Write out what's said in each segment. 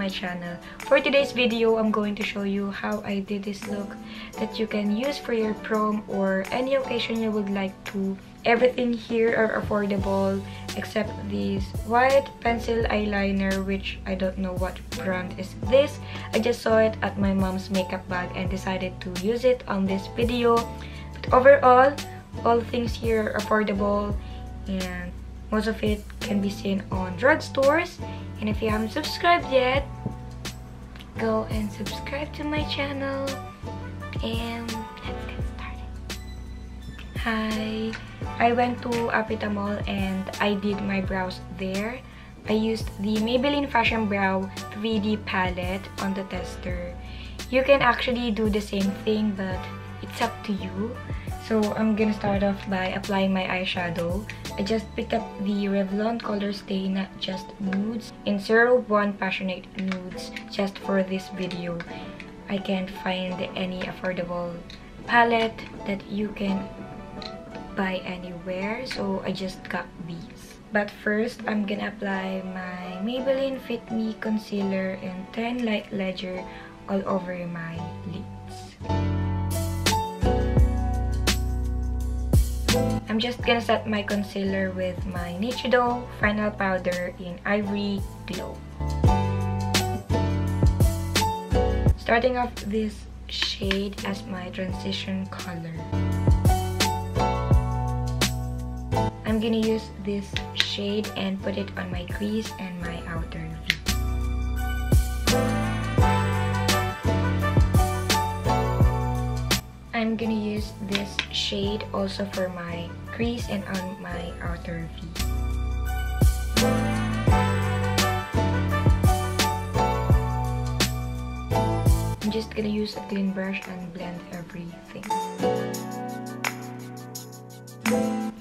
my channel. For today's video, I'm going to show you how I did this look that you can use for your prom or any occasion you would like to. Everything here are affordable except this white pencil eyeliner, which I don't know what brand is this. I just saw it at my mom's makeup bag and decided to use it on this video. But overall, all things here are affordable and most of it can be seen on drugstores. And if you haven't subscribed yet, go and subscribe to my channel. And let's get started. Hi! I went to Apita Mall and I did my brows there. I used the Maybelline Fashion Brow 3D palette on the tester. You can actually do the same thing, but it's up to you. So I'm gonna start off by applying my eyeshadow. I just picked up the Revlon Colorstay, not just Nudes, in 01 Passionate Nudes just for this video. I can't find any affordable palette that you can buy anywhere, so I just got these. But first, I'm gonna apply my Maybelline Fit Me Concealer in 10 Light Ledger all over my lids. I'm just gonna set my concealer with my Nichido Final Powder in Ivory Glow. Starting off this shade as my transition color. I'm gonna use this shade and put it on my crease and my outer V. I'm gonna use this shade also for my crease and on my outer V. I'm just gonna use a clean brush and blend everything.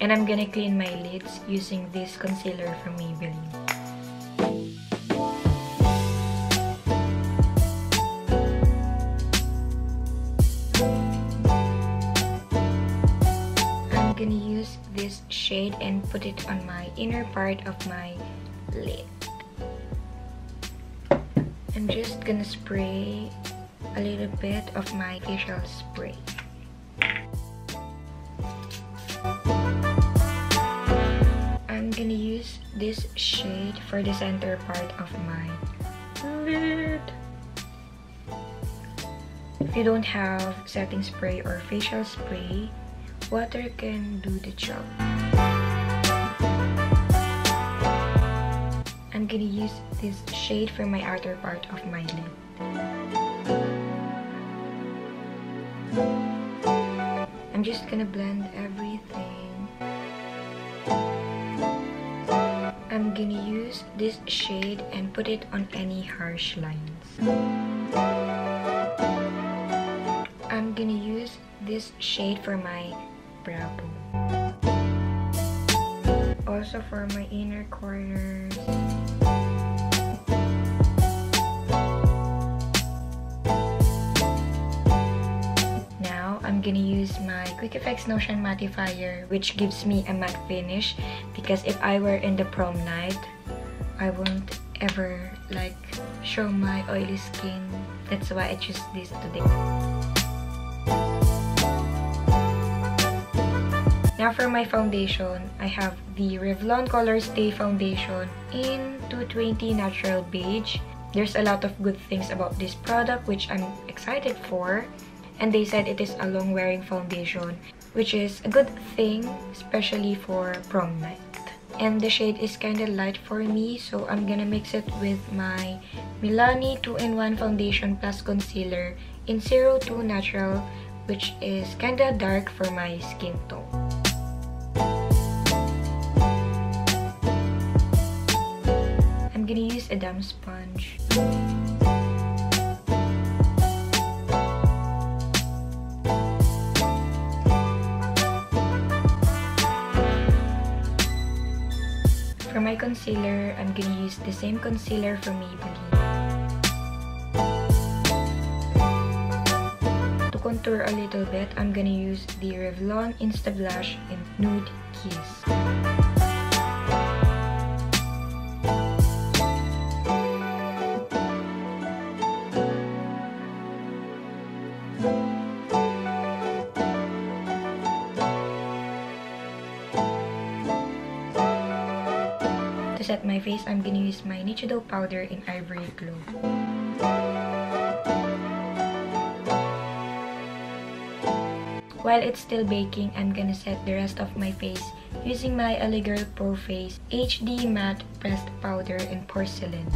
And I'm gonna clean my lids using this concealer from Maybelline. I'm gonna use this shade and put it on my inner part of my lid. I'm just gonna spray a little bit of my facial spray. I'm gonna use this shade for the center part of my lid. If you don't have setting spray or facial spray, water can do the job. I'm gonna use this shade for my outer part of my lid. I'm just gonna blend everything. I'm gonna use this shade and put it on any harsh lines. I'm gonna use this shade for my brow bone. Also for my inner corners. I'm gonna use my Quick Effects Notion Mattifier, which gives me a matte finish, because if I were in the prom night, I won't ever show my oily skin. That's why I choose this today. Now for my foundation, I have the Revlon Colorstay foundation in 220 Natural Beige. There's a lot of good things about this product, which I'm excited for. And they said it is a long-wearing foundation, which is a good thing, especially for prom night. And the shade is kinda light for me, so I'm gonna mix it with my Milani 2-in-1 Foundation plus Concealer in 02 Natural, which is kinda dark for my skin tone. I'm gonna use a damp sponge. For my concealer, I'm gonna use the same concealer from Maybelline. To contour a little bit, I'm gonna use the Revlon Insta Blush in Nude Kiss. set my face, I'm gonna use my Nichido powder in Ivory Glow. While it's still baking, I'm gonna set the rest of my face using my LA Girl Pro Face HD Matte Pressed Powder in Porcelain.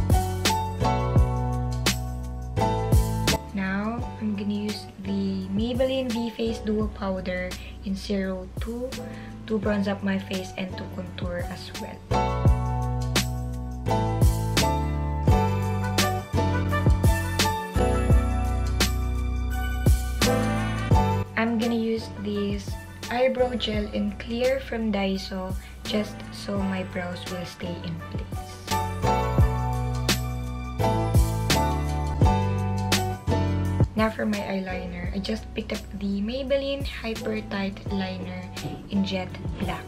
Now, I'm gonna use the Maybelline V-Face Duo Powder in 02 to bronze up my face and to contour as well. I'm gonna use this eyebrow gel in clear from Daiso just so my brows will stay in place. Now for my eyeliner, I just picked up the Maybelline Hyper Tight Liner in Jet Black.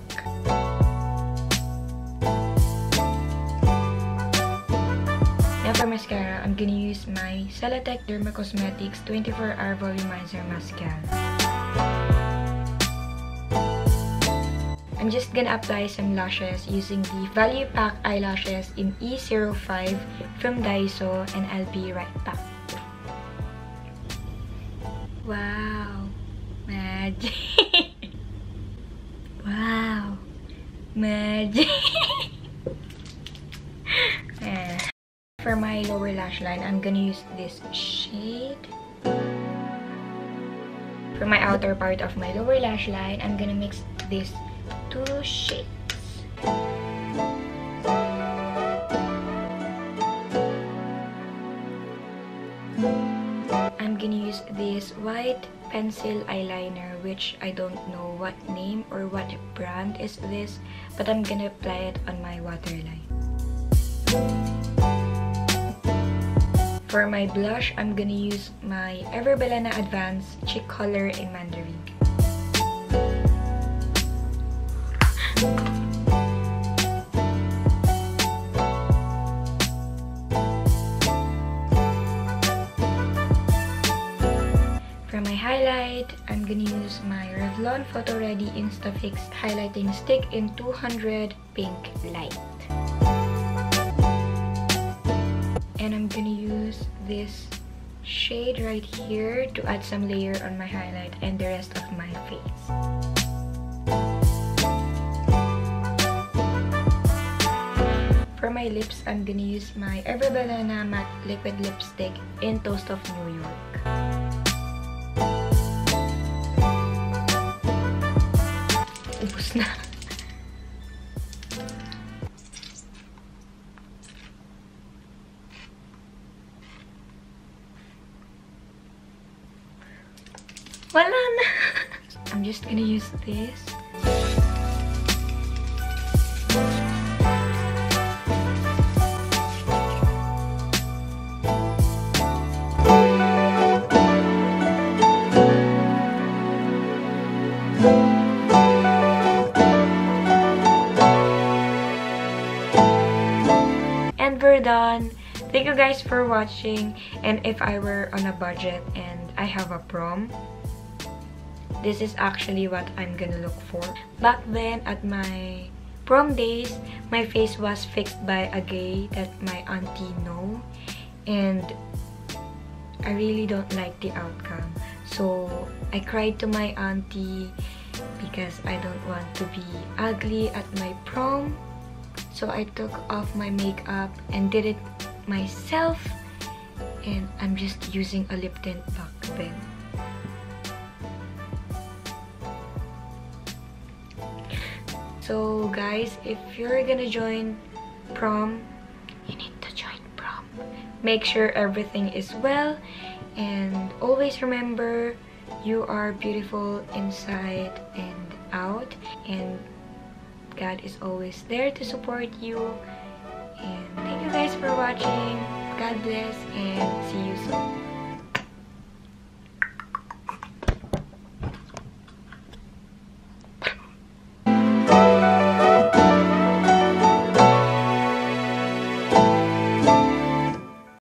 Now for mascara, I'm gonna use my Celeteque Dermo 24-Hour Volumizer Mascara. I'm just gonna apply some lashes using the Value Pack Eyelashes in E05 from Daiso, and I'll be right back. Wow, magic! Wow, magic! For my lower lash line, I'm gonna use this shade. For my outer part of my lower lash line, I'm gonna mix these two shades. I'm gonna use this white pencil eyeliner, which I don't know what name or what brand is this, but I'm gonna apply it on my waterline. For my blush, I'm gonna use my Everbilena Advanced Cheek Color in Mandarin. For my highlight, I'm gonna use my Revlon Photoready Insta-Fix Highlighting Stick in 200 Pink Light. And I'm gonna use this shade right here to add some layer on my highlight and the rest of my face. For my lips, I'm gonna use my Everbilena Matte Liquid Lipstick in Toast of New York. Ubus na. Wala na. I'm just gonna use this. And we're done. Thank you guys for watching. And if I were on a budget and I have a prom, this is actually what I'm gonna look for. Back then, at my prom days, my face was fixed by a guy that my auntie know, and I really don't like the outcome. So I cried to my auntie because I don't want to be ugly at my prom. So I took off my makeup and did it myself, and I'm just using a lip tint back then. So guys, if you're gonna join prom, you need to join prom. Make sure everything is well, and always remember you are beautiful inside and out, and God is always there to support you. And thank you guys for watching. God bless, and see you soon.